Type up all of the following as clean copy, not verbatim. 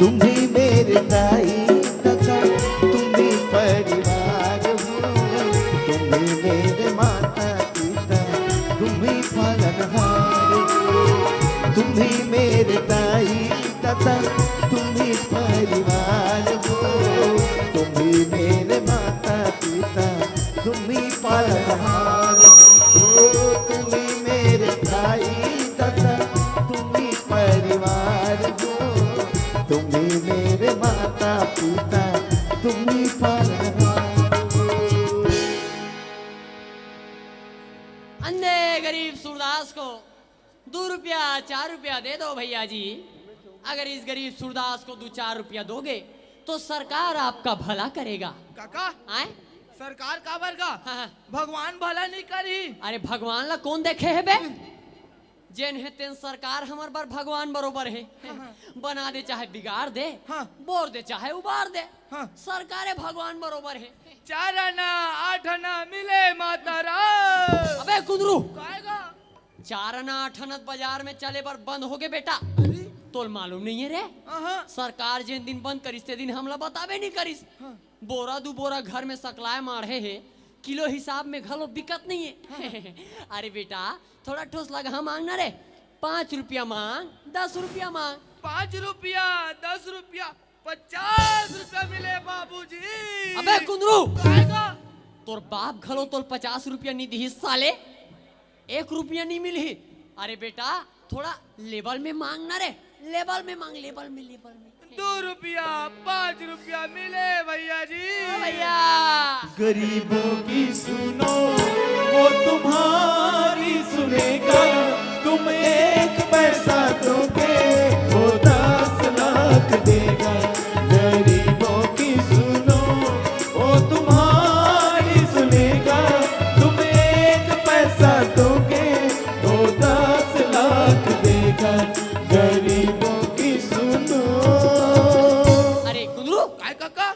तुम ही मेरे दाई तथा तुम ही परिवार हो, तुम ही मेरे माता पिता, तुम ही पालनहार हो, तुम ही मेरे दाई तथा तुम ही परिवार हो, तुम ही मेरे माता पिता, तुम ही पालनहार हो, तुम ही मेरे दाई तथा तुम ही परिवार हो, तुम ही मेरे माता पिता, तुम ही पालनहार हो। अंधे गरीब सूरदास को 2 रुपया 4 रुपया दे दो भैया जी। अगर इस गरीब सूरदास को 2-4 रुपया दोगे तो सरकार आपका भला करेगा। काका आए सरकार का वर्गा हाँ। भगवान भला नहीं करी। अरे भगवान ला कौन देखे है बे? जेन है तेन सरकार हमर बर भगवान बरोबर है। बना दे चाहे बिगाड़ दे, हाँ। बोर दे चाहे उबार दे, हाँ। सरकारे भगवान बरोबर है। 4 आना 8 आना मिले मातारा। अबे कुंदरू, काएगा 4 आना 8 आना बाजार में चले पर बंद हो गए बेटा। तोल मालूम नहीं है रे? सरकार जिन दिन बंद करिस ते दिन हमला बताबे नहीं करिस। बोरा 2 बोरा घर में सकलाए मारे है, किलो हिसाब में घलो बिकत नहीं है। अरे बेटा थोड़ा ठोस लगा मांगना रे। 5 रुपया मांग, 10 रुपया मांग। 5 रुपया 10 रुपया 50 रुपया मिले बाबूजी। अबे कुंदरू, काएगा तोर बाप घलो तोल 50 रुपया नहीं दी साले, 1 रुपया नहीं मिली। अरे बेटा थोड़ा लेवल में मांगना रे, लेवल में मांग, लेवल में, लेवल में। 2 रुपया 5 रुपया मिले भैया जी। भैया गरीबों की सुनो वो तुम्हारी सुनेगा, तुम 1 पैसा दोगे वो 10 लाख देगा। गरीबों की सुनो वो तुम्हारी सुनेगा, तुम 1 पैसा दोगे वो 10 लाख देगा। गरीबों की सुनो। अरे कुंदरू, काय काका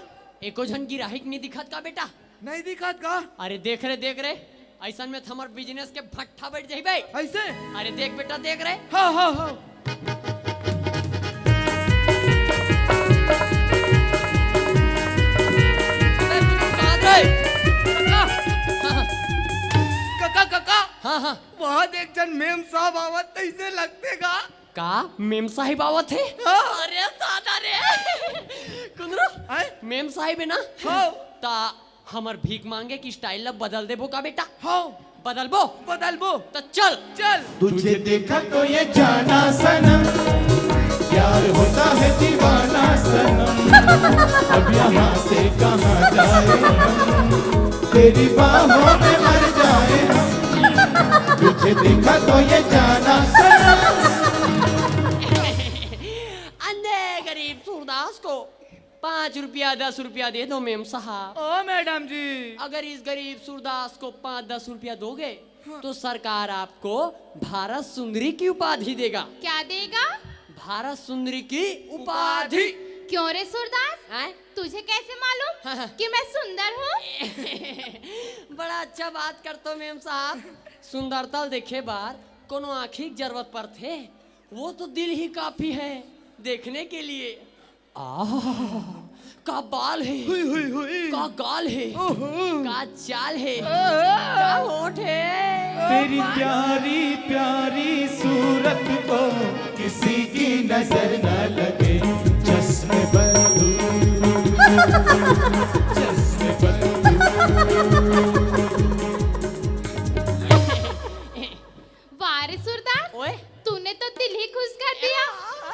एको झन गिराहिक नहीं दिखत का बेटा? नहीं दिखत का? अरे देख रे ऐसा में हमार बिजनेस के भट्ठा बैठ जाई भाई। ऐसे अरे देख बेटा देख रे। हाँ हाँ हाँ अबे कुंदरू कहाँ रे? काका काका हाँ हाँ वहाँ देख जन मेम साहब आवत कैसे लगते का? का मेम साहिब आवत है? हाँ। अरे दादा रे कुंदरू, आए? मेम साहिब है ना? हाँ। ता हमर भीख मांगे की स्टाइल ला बदल देबो का बेटा? हाँ बदलबो? बदलबो। तो चल चल तुझे देखा तो ये जाना सनम, प्यार होता है दीवाना सनम। अब यहाँ से कहाँ जाए हम, तेरी बाहों में मर जाए हम। तुझे देखा तो ये जाना सनम। अंधे गरीब सूरदास को 5 रुपया 10 रुपया दे दो मेम साहब। ओ मैडम जी अगर इस गरीब सूरदास को 5-10 रुपया दोगे तो सरकार आपको भारत सुंदरी की उपाधि देगा। क्या देगा? भारत सुंदरी की उपाधि। क्यों रे सूरदास, हैं? तुझे कैसे मालूम हाँ। कि मैं सुंदर हूँ? बड़ा अच्छा बात करते हो मेम साहब। सुंदरता देखे बार कोनो आँखी की जरूरत पड़ते, वो तो दिल ही काफी है देखने के लिए। का बाल है, का गाल है, का चाल है, का होठ है। तेरी प्यारी प्यारी सूरत को किसी की नजर न लगे। चश्मे बंधू चश्मे वाह रे सूरदास, ओए तूने तो दिल ही खुश कर दिया।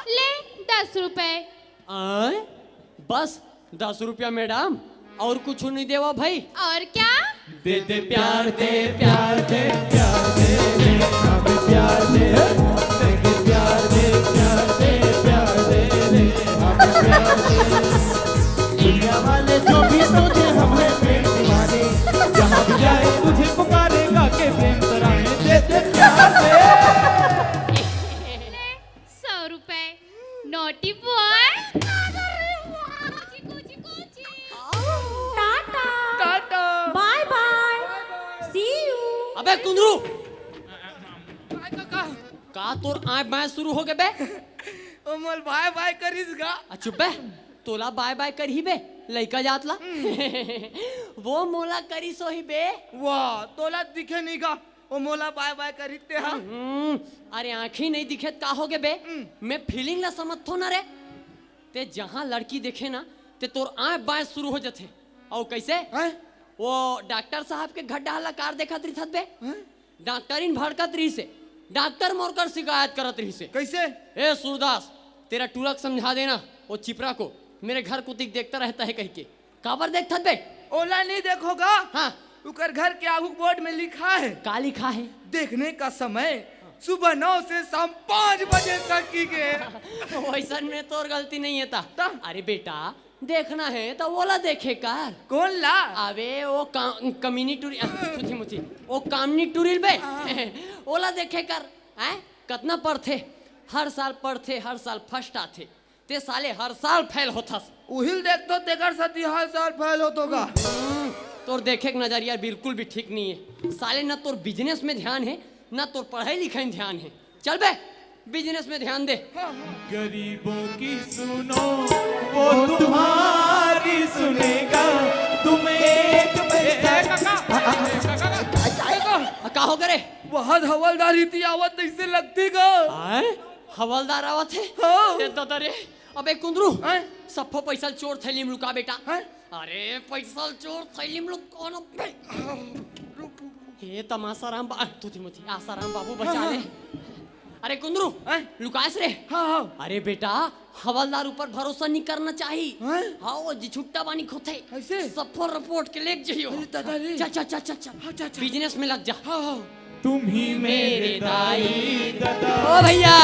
ले 10 रुपए। आए? बस 10 रुपया मैडम, और कुछ नहीं देवा भाई? और क्या? दे दे प्यार दे प्यार दे प्यार दे हमें प्यार दे दे प्यार दे प्यार दे प्यार दे हमें प्यार दे। दुनिया वाले जो भी सोचे हमें प्रेम दीवाने, जहाँ भी जाए तुझे पुकारेगा के प्रेम तराने। दे दे प्यार दे। ले 100 रुपए। Naughty boy. Tata tata bye bye see you. अबे कुंदरू, काका का तोर आँख बाएं शुरू हो गए बे? ओ मोल भाई भाई करिस गा। चुप बे, तोला बाय बाय कर ही बे लइका जातला। वो मोला करी सो ही बे। वाह तोला दिखे नहीं गा, ओ मोला बाय बाय करिते हा। अरे आँखें नहीं दिखे का हो गे बे, मैं फीलिंग ला समझतो ना रे। ते जहाँ लड़की देखे ना ते तोर आँख बाएं शुरू हो जाते। और कैसे वो डॉक्टर साहब के गड्ढा ला कार देखत रही थत बे, डॉक्टरिन भड़कत रही से, डॉक्टर मोरकर शिकायत करत रही से। कैसे? ए सूरदास तेरा टूरक समझा देना वो चिपरा को, मेरे घर कुतिक देखता रहता है कह के। काबर देखता बे? ओला नहीं देखोगा। हाँ उकर घर के आगू बोर्ड में लिखा है, का लिखा है? देखने का समय सुबह 9 से शाम 5 बजे तक की के। वैसा में तोर गलती नहीं है ता। अरे बेटा देखना है तो ओला देखे कर। कौन ला? अबे वो कमीनी टूरी मुथी मुथी वो कामनी टूरिल बे। ओला देखे कर। हैं कितना पढ़ते, हर साल पढ़ते, हर साल फर्स्ट आते, ते साले हर साल फेल होथस। उहिल देख तो तेकर साथी हर साल फेल होतोगा। तोर देखे के नजरिया बिल्कुल भी ठीक नहीं है साले। ना तोर बिजनेस में ध्यान है ना तोर पढ़ाई लिखाई में ध्यान है। चल बे बिजनेस में ध्यान दे। गरीबों की सुनो वो तुम्हारी सुनेगा, तुम्हें एक का हो करे? बहुत हवलदारी थी आवत ऐसे लगती गा। हवलदार आवत है? हाँ। ते तो रे अबे कुंदरू हैं? सफो पैसा चोर थैली में लुका बेटा। हैं? अरे पैसा चोर थैली में लुक कौन बे? हे तमासाराम तुझी मुथी आसाराम बाबू बचा ले। अरे कुंदरू लुकास रे। हाँ हाँ। अरे बेटा हवलदार ऊपर भरोसा नहीं करना चाहिए। हैं? हाँ वो जी छुट्टा बानी खोते ऐसे? सफो रिपोर्ट के लेके जाइयो। दादा रे। चल चल चल चल चल बिजनेस में लग जा। हाँ हाँ। तुम ही मेरे दाई दादा, ओ भैया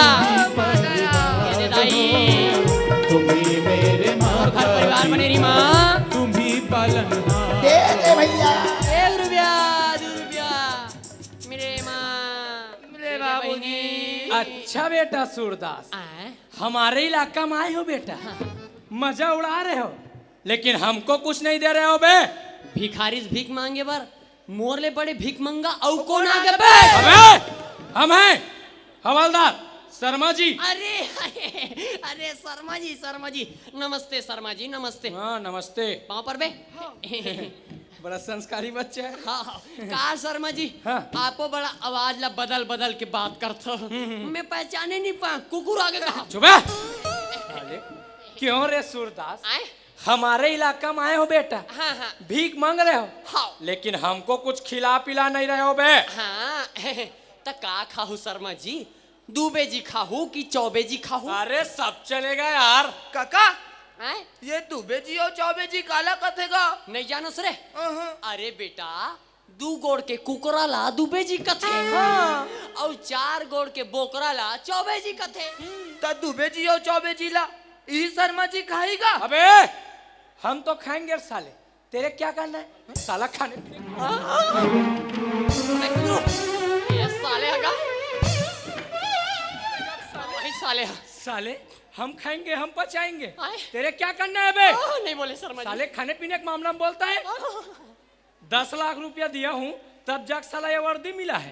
दादा। ये दाई तुम ही मेरे और घर परिवार बने री माँ। तुम ही पालनहार। दे दे भैया। 1 रुपया 2 रुपया मेरे माँ मेरे बाबू जी। अच्छा बेटा सूरदास, आए हमारे इलाका में आए हो बेटा, मजा उड़ा रहे हो, लेकिन हमको कुछ नहीं दे रहे हो बे। भिखारिस भीख मांगे बर मोर ले बड़े भीख मंगा औ कौन आगे बे? अबे हम हैं हवलदार शर्मा जी। अरे शर्मा जी नमस्ते शर्मा जी नमस्ते। हाँ नमस्ते। पाँव पर बे। बड़ा संस्कारी बच्चा है। हाँ का शर्मा जी हाँ। आपको बड़ा आवाज ला बदल बदल के बात करते हो, मैं पहचाने नहीं पा। कुकुर आगे कहा। चुप है। अरे क्यों रे सूरदास, आए हमारे इलाका में आए हो बेटा, हाँ हाँ भीख मांग रहे हो, हाँ लेकिन हमको कुछ खिला पिला नहीं रहे हो बे। हाँ तो का खाहू शर्मा जी, दूबे जी खाहू कि चौबे जी खाहू? अरे सब चलेगा यार। काका आए ये दुबे जी और चौबे जी काला कथेगा? नहीं जानो सरे। अहं। अरे बेटा 2 गोड़ के कुकरा ला दूबे जी कथे और 4 गोड़ के बोकरा ला चौबे जी कथे। तो दुबे जी और चौबे जी ला ई शर्मा जी खाएगा? अबे हम तो खाएंगे साले, तेरे क्या करना है साला खाने पीने ये साले हगा वही साले साले हम खाएंगे हम पचाएंगे, आए। तेरे क्या करना है बे? नहीं बोले शर्मा जी। साले खाने पीने के मामला में बोलता है। 10 लाख रुपया दिया हूँ तब जाके साला ये वर्दी मिला है,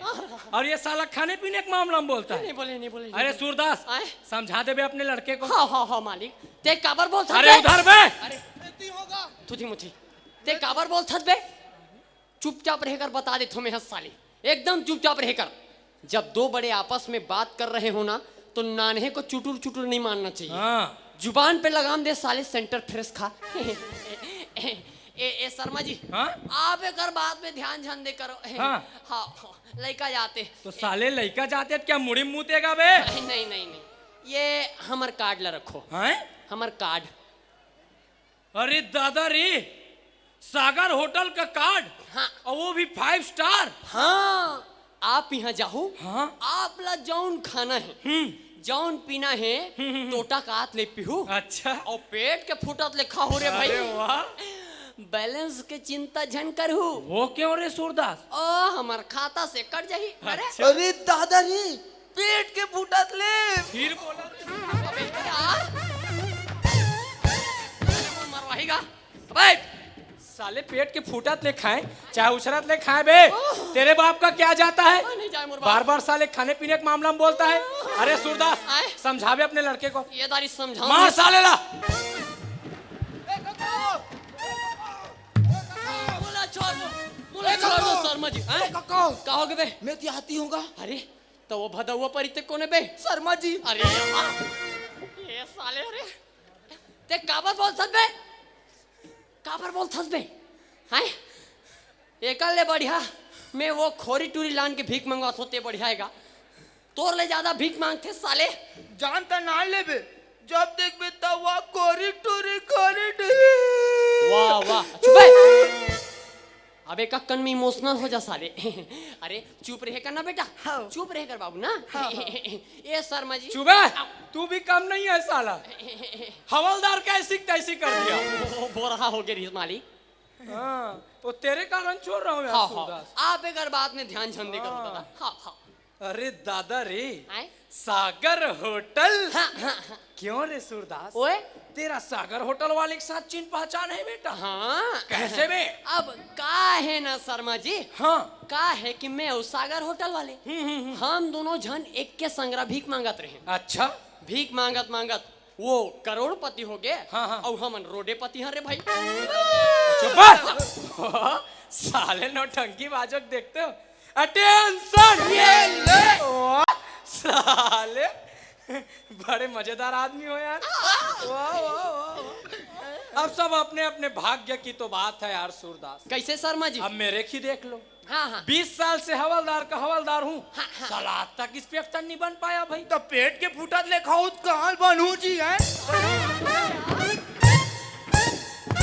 और ये साला खाने पीने के मामला में बोलता है। नहीं बोले अरे सूरदास आए। समझा दे बे अपने लड़के को। हाँ मालिक ते काबर बोल थत अरे बे? उधर बे। अरे तुझी मुथी ते काबर बोल थत बे? चुपचाप रहकर बता दे तुम्हें साली, एकदम चुपचाप रहकर। जब 2 बड़े आपस में बात कर रहे हो ना तो नान्हे को चुटुर चुटुर नहीं मानना चाहिए। हाँ जुबान पे लगाम दे साले, सेंटर फ्रेश खा। ए शर्मा जी हाँ? आप एक बात में ध्यान दे करो। हाँ। लड़का जाते तो साले लड़का जाते क्या मुड़ी मुतेगा बे? नहीं ये हमर कार्ड ला रखो। हैं? हमर कार्ड। अरे दादा रे, सागर होटल का कार्ड। हाँ। और वो भी 5 स्टार। हाँ आप यहाँ जाओ। हाँ। आप ला जौन खाना है जौन पीना है टोटा कात ले पीहू। अच्छा। और पेट के फुटत ले खाओ रे भाई। अरे वाह। बैलेंस के चिंता झन करहू। वो क्यों रे सूरदास? ओ हमार खाता से कट जाही। अरे अच्छा। अरे दादा रे पेट के फुटत ले। फिर बोला अबे यार मरवाएगा। अबे साले पेट के फूटत ले खाए चाहे उछरत ले खाए बे, तेरे बाप का क्या जाता है? नहीं जाए मोर बार बाप। बार साले खाने पीने के मामला में बोलता है। अरे सूरदास आए? समझावे अपने लड़के को। ये दारी समझाओ। मार साले ला। बोला छोड़ दो, बोला छोड़ दो शर्मा जी। हैं? कहोगे बे? मैं देहाती हूँगा अरे तो वो भदौआ परिते कोने बे? शर्मा जी। अरे यार, ये साले अरे ते काबर बोल थस बे? काबर बोल थस बे? हैं? एकल ले बढ़िया मैं वो खोरी टूरी लान के भीख मंगवात होते बढ़िया हैगा। तोर ले ज्यादा भीख मांगते साले। जानता ना लेबे, जब देखबे तब वह कोरी टूरी वाह वाह चुप अबे कक्कन में इमोशनल हो जा साले। अरे चुप रहे कर ना बेटा, चुप रहे कर बाबू ना। ये शर्मा जी चुबे तू भी कम नहीं है साला। हवलदार कैसी तैसी कर दिया। बोरहा हो गया मालिक। हाँ, वो तेरे कारण छोड़ रहा हूँ यार हाँ सूरदास। हाँ आप एक बात में ध्यान झंडे करो दादा। हाँ हाँ अरे दादा रे, आए? सागर होटल। हाँ हाँ हाँ क्यों रे सूरदास, ओए तेरा सागर होटल वाले के साथ चिन्ह पहचान है बेटा? हाँ कैसे बे? अब का है ना शर्मा जी, हाँ का है कि मैं उस सागर होटल वाले हम दोनों जन एक के संगरा भीख मांगत रहे। अच्छा भीख मांगत मांगत वो करोड़पति हो गए। हाँ, हाँ। और हमन रोडेपति हैं रे भाई। चुप साले नौटंकी बाजक देखते हो। अटेंशन ये ले। साले बड़े मजेदार आदमी हो यार। वाह वाह वाह। अब सब अपने अपने भाग्य की तो बात है यार सूरदास। कैसे शर्मा जी? अब मेरे की देख लो, हाँ हाँ 20 साल से हवलदार का हवलदार हूँ, साला आज तक इंस्पेक्टर नहीं बन पाया भाई। तो पेट के फूटत ले खाऊं कहाँ बनू जी है?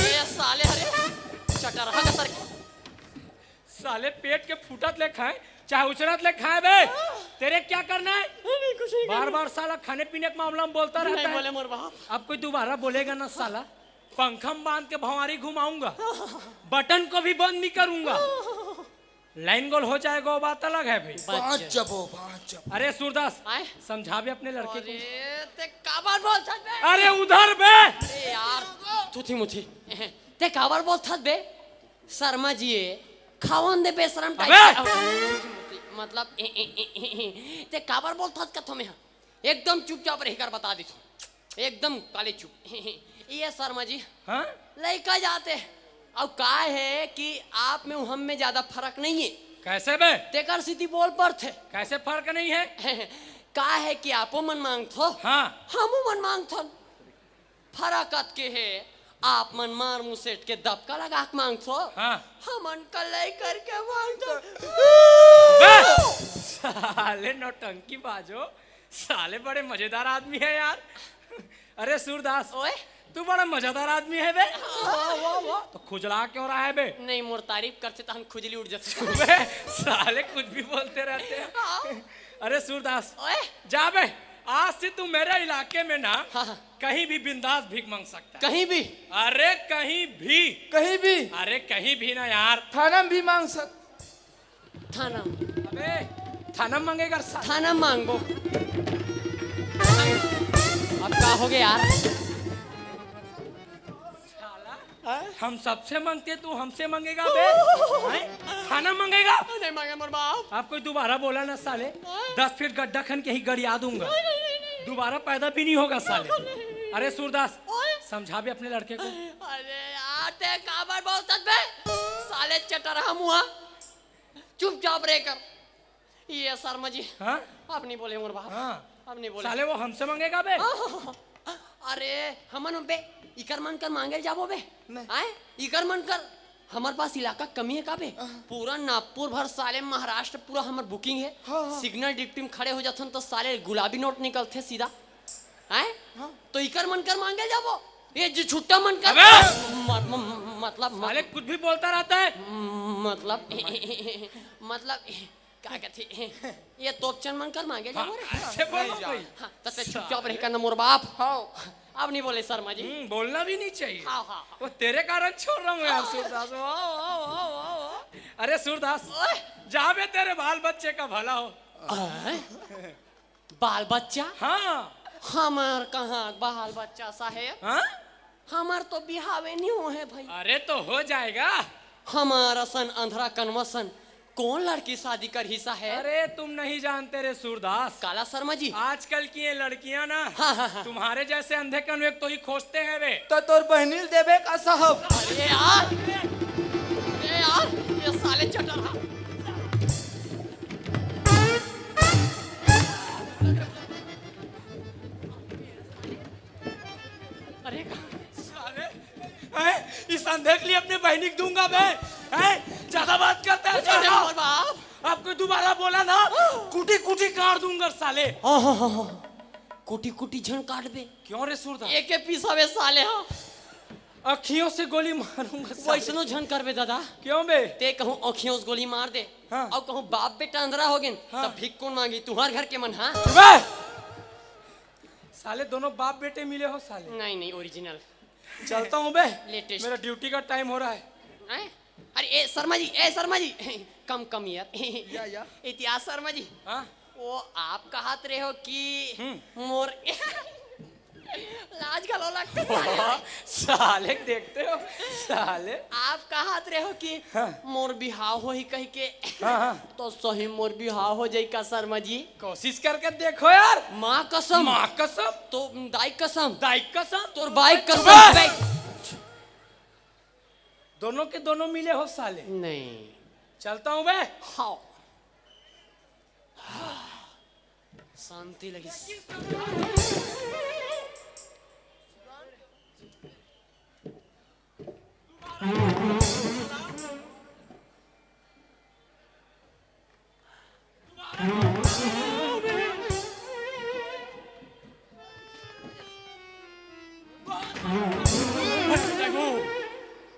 ये साले अरे चटरहा का सर साले पेट के फूटत ले खाए चाहे उचरत ले खाए बे, तेरे क्या करना है? नहीं कुछ नहीं बार बार साला खाने पीने के मामला में बोलता रहता नहीं बोले है। मोर बाप। अब कोई दोबारा बोलेगा ना साला, पंखम बांध के भंवारी घुमाऊंगा, बटन को भी बंद नहीं करूंगा। लाइन गोल हो जाएगा वो बात अलग है भाई। पाँच जब अरे सूरदास आए? समझा भी अपने लड़के को। अरे ते काबर बोल थस बे? अरे उधर बे। अरे यार थुथी मुथी ते काबर बोल थस बे? शर्मा जी खावन दे बेशरम टाइप मतलब ते काबर बोल थस कथो में एकदम चुपचाप रह कर बता दी एकदम काले चुप। ये शर्मा जी हाँ लड़का जाते अब का है कि आप में हम में ज्यादा फर्क नहीं है। कैसे बे? तेकर सीधी बोल पर थे। कैसे फर्क नहीं है? का है कि आपो मन मांग थो हाँ हमू मन मांग थो। फरकत के है आप मन मार मुंह सेट के दबका लगा के मांग थो, हाँ हमन कलई करके मांग थो। साले नौटंकी बाजो, साले बड़े मजेदार आदमी है यार। अरे सूरदास ओए तू बड़ा मजेदार आदमी है बे। तो खुजला क्यों रहा है बे? नहीं मोर तारीफ करते तो हम खुजली उठ जाते। बे साले कुछ भी बोलते रहते हैं। अरे सूरदास ओए जा बे, आज से तू मेरे इलाके में ना हाँ, हाँ। कहीं भी बिंदास भीख मांग सकता है। कहीं भी अरे कहीं भी, कहीं भी अरे कहीं भी ना यार। थाना में भी मांग सक। थाना अबे थाना मांगेगा साला। थाना मांगो। अब का हो गया यार? हम सबसे मांगते तू हमसे मांगेगा बे? हैं? खाना मांगेगा? नहीं मांगे मोर बाप। आप कोई दोबारा बोला ना साले 10 फीट गड्ढा खन के ही गरिया दूंगा, दोबारा पैदा भी नहीं होगा साले। अरे सूरदास समझा भी अपने लड़के को। अरे यार ते काबर बोलत बे? साले चटरहा मुआ चुपचाप रह कर। ये शर्मा जी हाँ अब नहीं बोले मोर बाप। हाँ अब नहीं बोले। साले वो हमसे मांगेगा बे? अरे हमन बे इकर मन कर मांगे जाबो बे? आए इकर मन कर हमारे पास इलाका कमी है का बे? पूरा नागपुर भर साले महाराष्ट्र पूरा हमार बुकिंग है। सिग्नल डिप्टी में खड़े हो जाथन तो साले गुलाबी नोट निकलते सीधा। आए तो इकर मन कर मांगे जाबो? ये जो छुट्टा मन कर मतलब साले कुछ भी बोलता रहता है। मतलब मतलब क्या कहते ये तोपचन मन कर मांगे जाबो रे? ऐसे बोलो कोई। हाँ, तो चुपचाप रह करना मोर बाप। अब नहीं बोले शर्मा जी। बोलना भी नहीं चाहिए। हाँ, हाँ, वो तेरे कारण छोड़ रहा हूँ यार सूरदास। वाह, वाह, वाह, वाह, वाह। अरे सूरदास जहाँ पे तेरे बाल बच्चे का भला हो। बाल बच्चा हाँ हमार कहाँ बाल बच्चा साहेब? हाँ हमार तो बिहावे नहीं हुए हैं भाई। अरे तो हो जाएगा। हमारा सन अंधरा कनवा सन कौन लड़की शादी कर हिस्सा है? अरे तुम नहीं जानते रे सूरदास, काला शर्मा जी। आजकल की ये लड़कियां ना हाँ। तुम्हारे जैसे अंधे कन्वे तो ही खोजते हैं वे। तो तोर बहनील देवे का साहब। अरे यार ये साले चटर हा। अरे साले इस अंधे के लिए अपने बहनी को दूंगा मैं। ज्यादा बात करता है बाप। आपको दोबारा बोला ना कुटी कुटी काट दूंगा साले। हाँ। कुटी कुटी झन काट बे। क्यों रे सूरदास? एक पीस हवे साले हाँ। अखियों से गोली मारूंगा साले। वैसनो झन कर बे दादा। क्यों बे? ते कहूँ अखियों से गोली मार दे। हाँ। और कहूँ बाप बेटा अंधरा हो गए तब भीख कौन मांगी? तुम्हार घर के मन। हाँ साले दोनों बाप बेटे मिले हो साले। नहीं ओरिजिनल। चलता हूँ बे, लेटेस्ट। मेरा ड्यूटी का टाइम हो रहा है। अरे ए शर्मा जी कम यार। या। इतिहास शर्मा जी। हाँ? वो आप कहत रहे हो कि मोर लाज गलो लगते साले देखते हो साले। आप कहत रहे हो कि मोर बिहाव हो ही कह के। हाँ। तो सही मोर बिहाव हो जाई का शर्मा जी? कोशिश करके देखो यार। माँ कसम। माँ कसम तो दाई कसम। दाई कसम तोर बाइक कसम। दोनों के दोनों मिले हो साले। नहीं चलता हूँ बे। हाँ शांति लगी।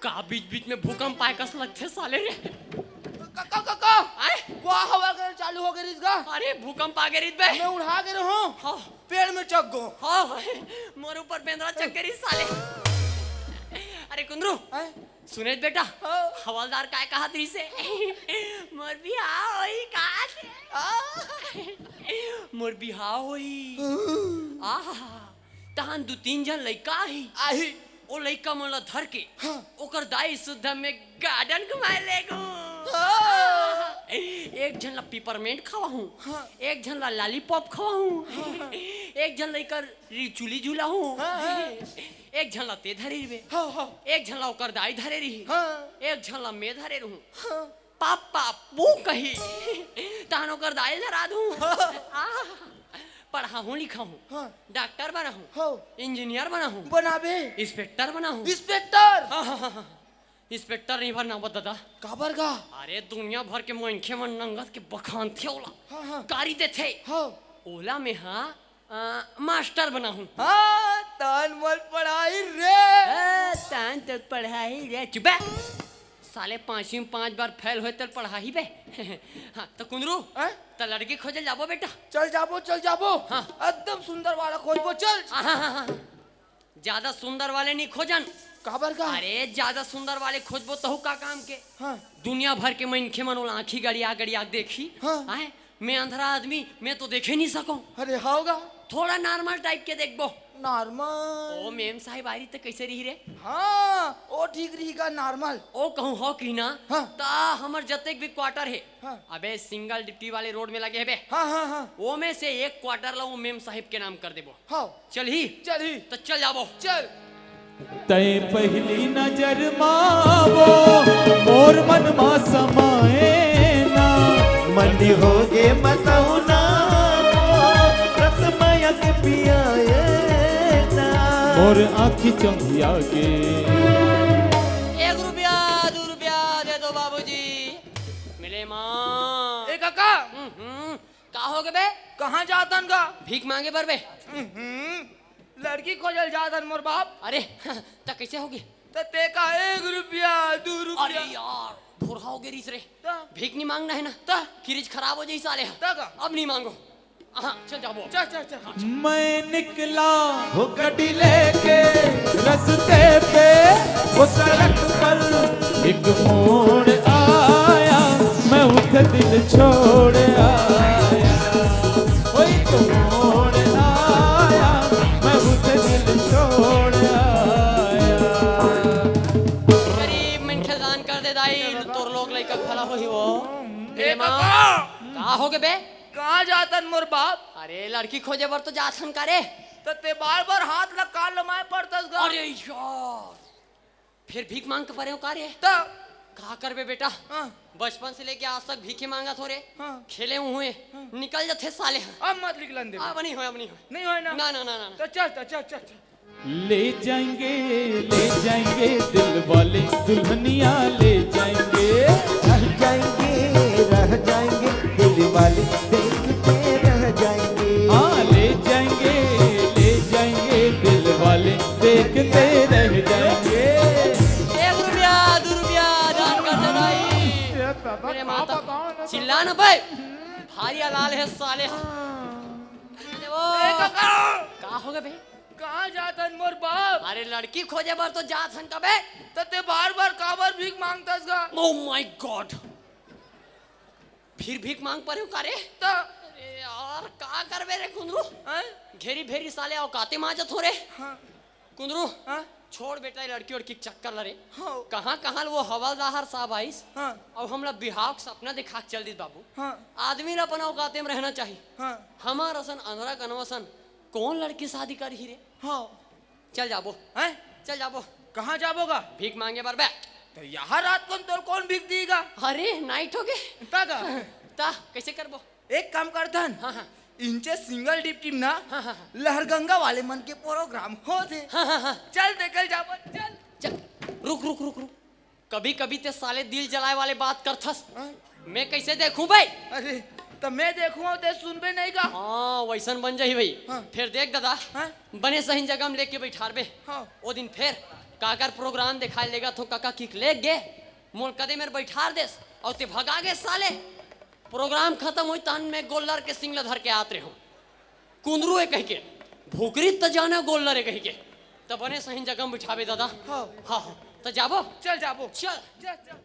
का बीच में भूकंप आए कस लगते साले रे। का वाह हवा कर चालू हो गई इसका। अरे भूकंप आ गई बे। मैं उड़ा के रहूं। हाँ पेड़ में चक गो। हाँ मोर ऊपर बेंद्रा चक्करी साले। अरे कुंदरू सुनेश बेटा हवलदार काय कहा थी से मोर बिहाव होई मोर बिहाव होई तहन 2-3 जन लइका आही ओ लइका मन ला धर के ओकर दाई शुद्ध में गार्डन घुमाए ले गो। एक जन ला पिपरमेंट खवा हूँ, एक जन ला लॉलीपॉप खवा हूँ, एक जन लेकर चुली झूला हूँ, एक झन ला ते धरे रे, एक झन ला ओकर दाई धरे रही, एक झन ला मैं धरे रहूं। पापा वो कही तहन ओकर दाई धरा दूं। पढ़ा हूँ लिखा हूँ, डॉक्टर बना हूँ, इंजीनियर बना हूँ, बनाबे इंस्पेक्टर बना हूँ। इंस्पेक्टर इंस्पेक्टर नहीं बनना बता काबर का? अरे दुनिया भर के मनखे मन नंगत के बखान थे ओला कारी दे थे ओला में मास्टर बना हूँ। तान मल पढ़ाई रे तान तक पढ़ाई रे चुप साले 5वीं में 5 बार फेल हुए तो पढ़ाई बे। हाँ तो कुंदरू तो लड़की खोजे जाबो बेटा। चल जाबो एकदम सुंदर वाला खोजबो चल। ज्यादा सुंदर वाले नहीं खोजन काबर का? अरे ज्यादा सुंदर वाले खोजबो तो का काम के दुनिया भर के मनखे मन आँखी गड़िया देखी आए मैं अंधरा आदमी मैं तो देखे नहीं सकूं। अरे होगा थोड़ा नॉर्मल टाइप के देखबो। नॉर्मल ओ मेम साहिब आरी तो कैसे रही रे? ओ ठीक रहीगा नॉर्मल। ओ कहूँ हो कि ना ता हमर जतेक भी क्वार्टर है अबे सिंगल डिप्टी वाले रोड में लगे है बे। वो में से एक क्वार्टर ला वो मेम साहिब के नाम कर देबो। चल ही तो चल जाबो चल। तय पहली नजर मावो मोर मन मा समाए ना मन होगे मतौना रसमय के पियाए ना मोर आँखी चंगिया के 1 रुपया 2 रुपया दे दो बाबूजी मिले माँ। ए काका का हो गए बे? कहाँ जातन का? भीख मांगे बर बे। लड़की खोजल जातन मोर बाप। अरे तो कैसे होगी? तो ते का 1 रुपया 2 रुपया। अरे यार भोरहा हो गई रे भीख नहीं मांगना है ना किरीज खराब हो जाए साले। अब नहीं मांगो चल जाओ चल। मैं निकला हो गड्डी लेके रस्ते पे वो सड़क पर एक मोड़ आया मैं उसे दिल छोड़ आया एक मोड़ आया मैं उसे दिल छोड़ आया। का भला होई वो ए माँ काका का हो गए बे कहाँ जातन मोर बाप अरे लड़की खोजे बर तो जाथन करे तो ते बार बार हाथ लग कान लमाए पड़तस गा अरे यार फिर भीख मांग के परे हो का रे तो का करबे बेटा हाँ बचपन से लेके आज तक भीखे मांगा थोड़े हाँ खेले हुए निकल जाते साले अब मत निकलन दे अब नहीं हो अब नहीं हो नहीं होए ना ना ना ना ना तो चल चल चल चल चल। ले जाएंगे दिल वाले दुल्हनिया ले जाएंगे रह जाएंगे दिल वाले देखते रह जाएंगे हाँ ले जाएंगे दिल वाले देखते रह जाएंगे 1 रुपया 2 रुपया दान कर दे भाई मेरे माता चिल्ला ना भाई भारी लाल है साले अरे वो ए काका का होगा बे कहाँ जातन मोर बाप अरे लड़की खोजे बर तो जात हन कबे तो ते बार बार काबर भीख मांगतस गा ओ माय गॉड फिर भीख मांग परे हो का रे तो अरे यार का करबे रे कुंदरू हैं घेरी भेरी साले औकाते माजत हो रे हाँ कुंदरू हाँ छोड़ बेटा ये लड़की उड़की चक्कर लरे हाँ कहाँ कहाँ वो हवलदार साहब आइस हाँ और हम लोग बिहाव के सपना दिखा के चल दी बाबू हाँ आदमी ला अपना औकाते में रहना चाहिए हाँ हमारा सन अंधरा कनवसन कौन लड़की शादी कर ही रे हाँ चल जाबो हैं चल जाबो कहाँ जाबोगा भीख मांगे बर बे तो यहाँ रात को तो कौन भीख देगा अरे नाइट हो गए तागा ता कैसे करबो एक काम करतन हाँ हाँ इंचे सिंगल डिप टीम ना हाँ हाँ लहरगंगा वाले मन के प्रोग्राम हो थे हाँ हाँ हाँ चल देखल जाबो चल चल रुक रुक रुक रुक कभी कभी ते साले दिल जलाए वाले बात करथस हाँ? मैं कैसे देखूं भाई अरे तो मैं देखूंगा ते सुनबे नहीं का हाँ वैसन बन जाई भाई हाँ। फिर देख दादा हाँ? बने सही जगह में लेके बैठार बे हाँ। ओ दिन फिर काकर प्रोग्राम दिखाई लेगा तो काका किक ले गे मोल कदे मेरे बैठार देस और ते भगा गे साले प्रोग्राम खत्म हुई तहन में गोल्लर के सिंगला धर के आते हो कुंदरू है कह के भूकरी त जाना गोल्लर है कह के तब बने सही जगह में बिठावे दादा हाँ। हाँ हाँ तो जाबो चल जाबो चल चल चल